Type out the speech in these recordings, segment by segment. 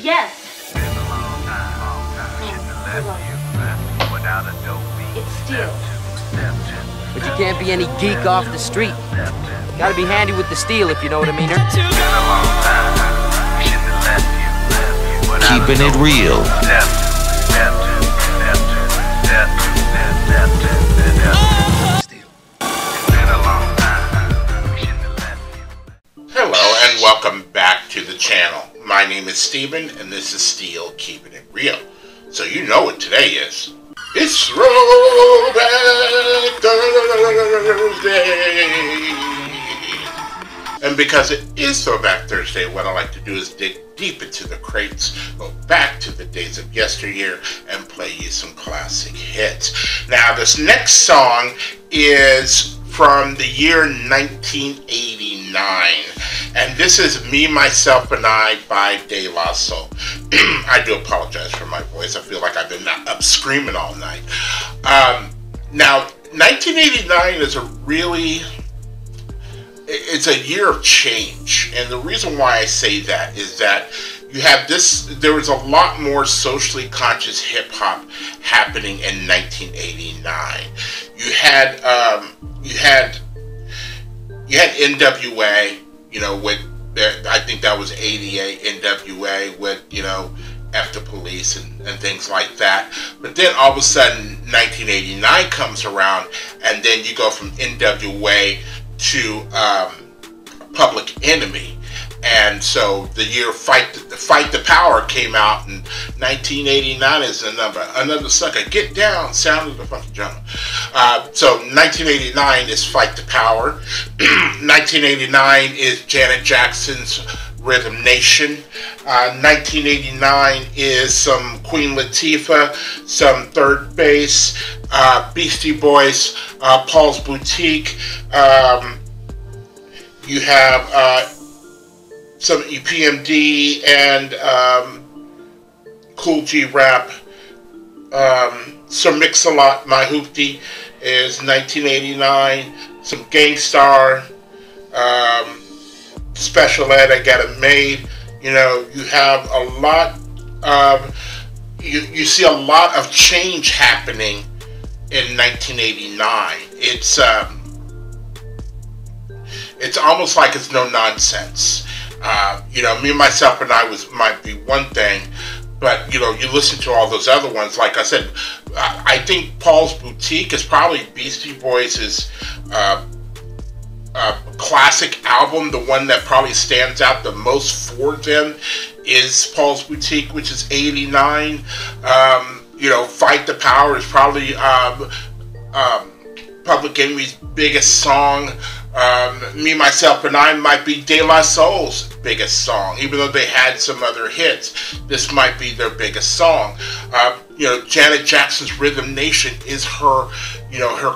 Yes. It's steel. But you can't be any geek off the street. Gotta be handy with the steel, if you know what I mean. Keeping it real. Hello and welcome back to the channel. My name is Steven and this is Steel Keeping It Real. So you know what today is. It's Throwback Thursday. And because it is Throwback Thursday, what I like to do is dig deep into the crates, go back to the days of yesteryear, and play you some classic hits. Now, this next song is from the year 1989, and this is Me, Myself, and I by De La Soul. I do apologize for my voice. I feel like I've been up screaming all night. Now, 1989 is it's a year of change, and the reason why I say that is that you have there was a lot more socially conscious hip hop happening in 1989. You had NWA, with I think that was 88 NWA with F the Police and things like that. But then all of a sudden 1989 comes around, and then you go from NWA to Public Enemy. And so the year Fight the Power came out, and 1989 is another sucker. Get Down, Sound of the Funky Jungle. So 1989 is Fight the Power. 1989 is Janet Jackson's Rhythm Nation. 1989 is some Queen Latifah, some Third Base, Beastie Boys, Paul's Boutique. You have some EPMD and Cool G Rap. Sir Mix-a-Lot, My Hoopty is 1989. Some Gangstar, Special Ed, I Got It Made. You have a lot of, you see a lot of change happening in 1989. It's almost like it's no nonsense. Me, Myself, and I might be one thing, but you listen to all those other ones. Like I said, I think Paul's Boutique is probably Beastie Boys' classic album. The one that probably stands out the most for them is Paul's Boutique, which is 89. Fight the Power is probably Public Enemy's biggest song. Me, Myself, and I might be De La Soul's biggest song. Even though they had some other hits, this might be their biggest song. Janet Jackson's Rhythm Nation is her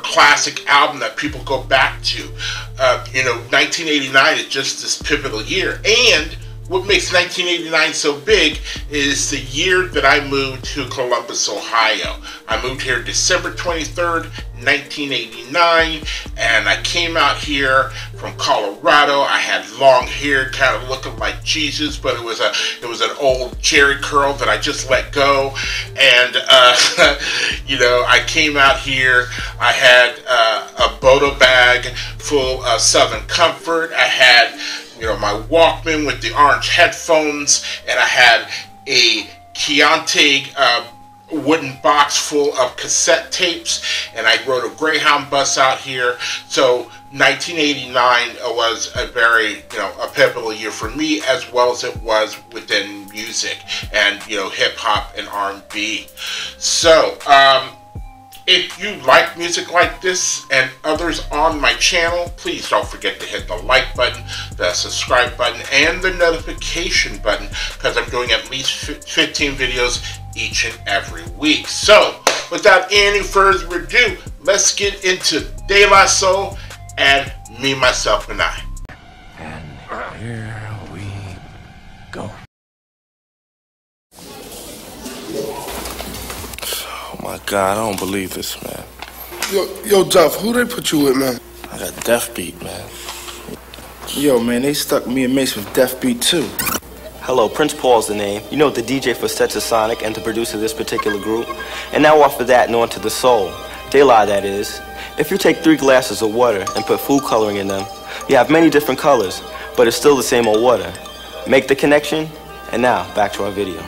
classic album that people go back to. 1989 is just this pivotal year. And what makes 1989 so big is the year that I moved to Columbus, Ohio. I moved here December 23rd, 1989, and I came out here from Colorado. I had long hair, kind of looking like Jesus, but it was an old Jerry curl that I just let go. And I came out here. I had a Bodo bag full of Southern Comfort. I had my Walkman with the orange headphones, and I had a Chianti wooden box full of cassette tapes, and I rode a Greyhound bus out here. So 1989 was a very, a pivotal year for me, as well as it was within music and, hip hop and R&B. So, if you like music like this and others on my channel, please don't forget to hit the like button, the subscribe button, and the notification button, because I'm doing at least 15 videos each and every week. So, without any further ado, let's get into De La Soul and Me, Myself, and I. And here we go. Oh my God, I don't believe this, man. Yo, Duff, who they put you with, man? I got Death Beat, man. Yo, man, they stuck me and Mace with Death Beat too. Hello, Prince Paul's the name. You know, the DJ for Stetsasonic and the producer of this particular group. And now off of that and on to the soul. De La, that is. If you take 3 glasses of water and put food coloring in them, you have many different colors, but it's still the same old water. Make the connection, and now, back to our video.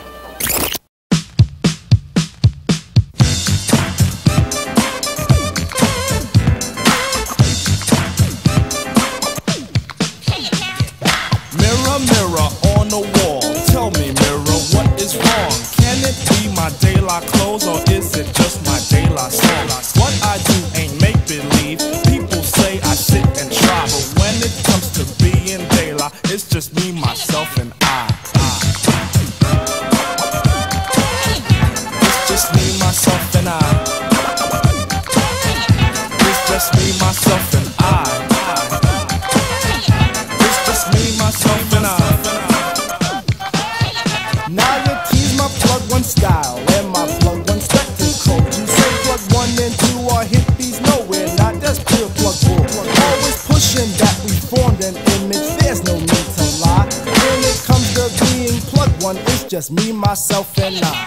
Mirror, mirror on the wall, tell me, mirror, what is wrong? Can it be my De La clothes, or is it just my De La song? What I do ain't make-believe, people say I sit and try, but when it comes to being De La, it's just me, myself, and I. It's just me, myself, and I. It's just me, myself, and I. Me, myself, and I. Now you tease my plug one style and my plug one spectacle. You say plug 1 and 2 are hippies, nowhere, not that's pure plug bull. Always pushing that we formed an image, there's no need to lie. When it comes to being plug 1, it's just me, myself, and I.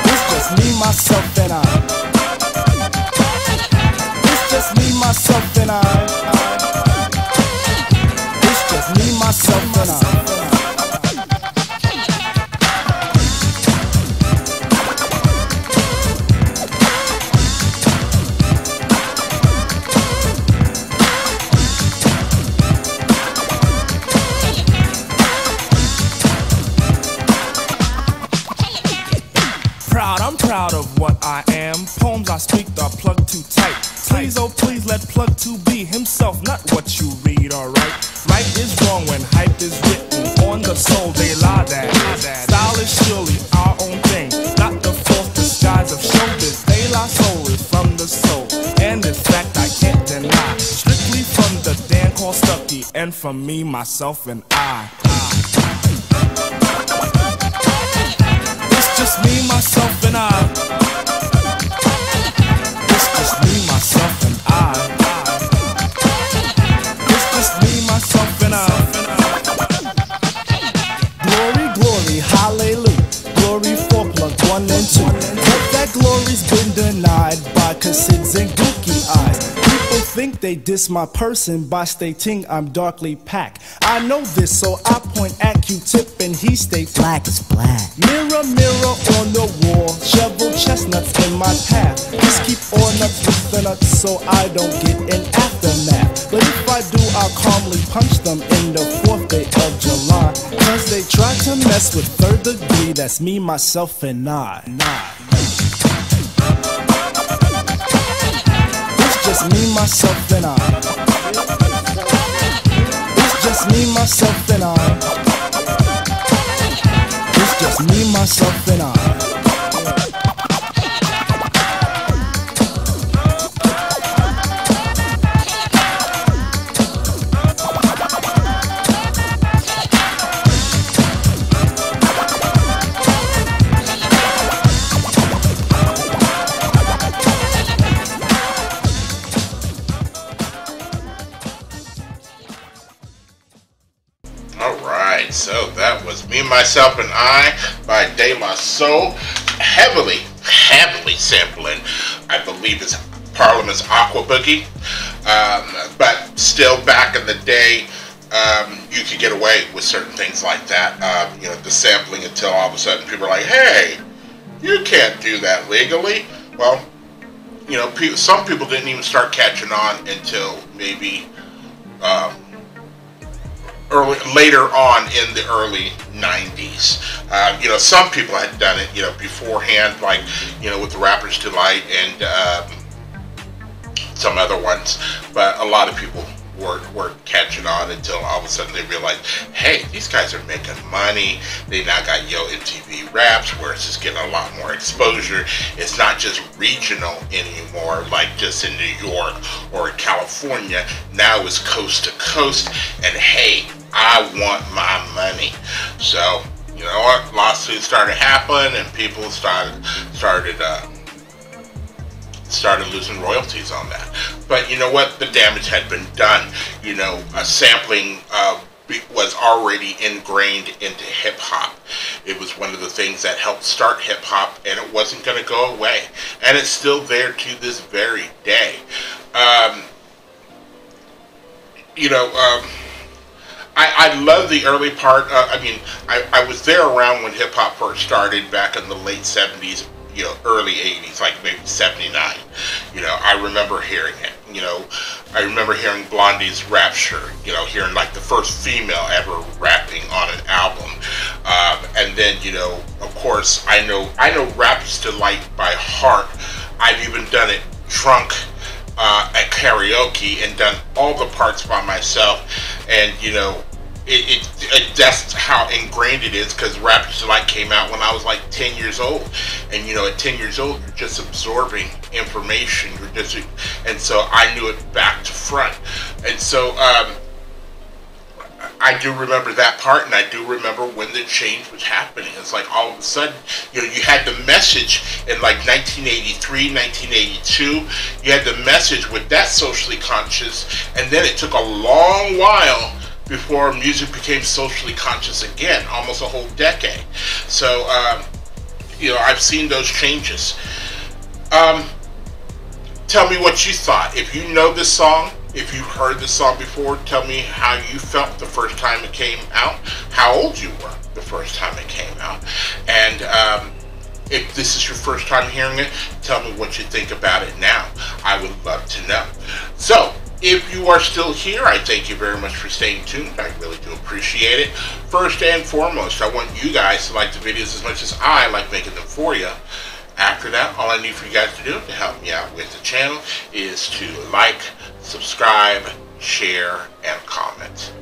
It's just me, myself, and I. It's me, myself, and I. It's just me, myself, and I. I'm proud of what I am. Poems I speak are plugged too tight. Please, oh please, let plug 2 be himself, not what you read, alright? Right is wrong when hype is written on the soul, De La that. Style is surely our own thing, not the false disguise of showbiz. De La soul is from the soul, and in fact I can't deny. Strictly from the Dan called Stucky, and from me, myself, and I. It's just me, myself, and I. It's just me, myself, and I. It's just me, myself, and I. Glory, glory, hallelujah. Glory for plug 1 and 2. But that glory's been denied by cassids and gookie eyes. People think they diss my person by stating I'm darkly packed. I know this, so I point at Q-Tip and he states black is black. Mirror, mirror on the wall, shovel chestnuts in my path. Just keep all nuts with the nuts so I don't get an aftermath. But if I do, I'll calmly punch them in the 4th day of July. Cause they try to mess with 3rd degree, that's me, myself, and I. It's just me, myself, and I. It's just me, myself, and I. It's just me, myself, and I. So that was Me, Myself, and I by De La Soul, heavily sampling, I believe it's Parliament's Aqua Boogie, but still back in the day, you could get away with certain things like that, you know, the sampling, until all of a sudden people are like, hey, you can't do that legally. Well, you know, some people didn't even start catching on until maybe later on in the early 90s. You know, some people had done it, you know, beforehand, like, you know, with the Rapper's Delight and some other ones, but a lot of people weren't catching on until all of a sudden they realized, hey, these guys are making money. They now got Yo MTV Raps, where it's just getting a lot more exposure. It's not just regional anymore, like just in New York or California. Now it's coast to coast, and hey, I want my money. So, you know what, lawsuits started happening, and people started losing royalties on that. But you know what? The damage had been done. You know, sampling was already ingrained into hip-hop. It was one of the things that helped start hip-hop, and it wasn't going to go away. And it's still there to this very day. You know, I love the early part. I mean, I was there around when hip-hop first started back in the late 70s, you know, early 80s, like maybe 79. You know, I remember hearing it. You know, I remember hearing Blondie's Rapture, you know, hearing like the first female ever rapping on an album. And then, you know, of course, I know Rapper's Delight by heart. I've even done it drunk at karaoke and done all the parts by myself. And, you know, that's how ingrained it is, because Rapper's Delight came out when I was like 10 years old. And, you know, at 10 years old, you're just absorbing information. And so I knew it back to front. And so I do remember that part, and I do remember when the change was happening. It's like all of a sudden, you know, you had the message in like 1983, 1982. You had the message with that socially conscious, and then it took a long while before music became socially conscious again, almost a whole decade. So, you know, I've seen those changes. Tell me what you thought. If you know this song, if you've heard this song before, tell me how you felt the first time it came out, how old you were the first time it came out, and if this is your first time hearing it, tell me what you think about it now. I would love to know. So, if you are still here, I thank you very much for staying tuned. I really do appreciate it. First and foremost, I want you guys to like the videos as much as I like making them for you. After that, all I need for you guys to do to help me out with the channel is to like, subscribe, share, and comment.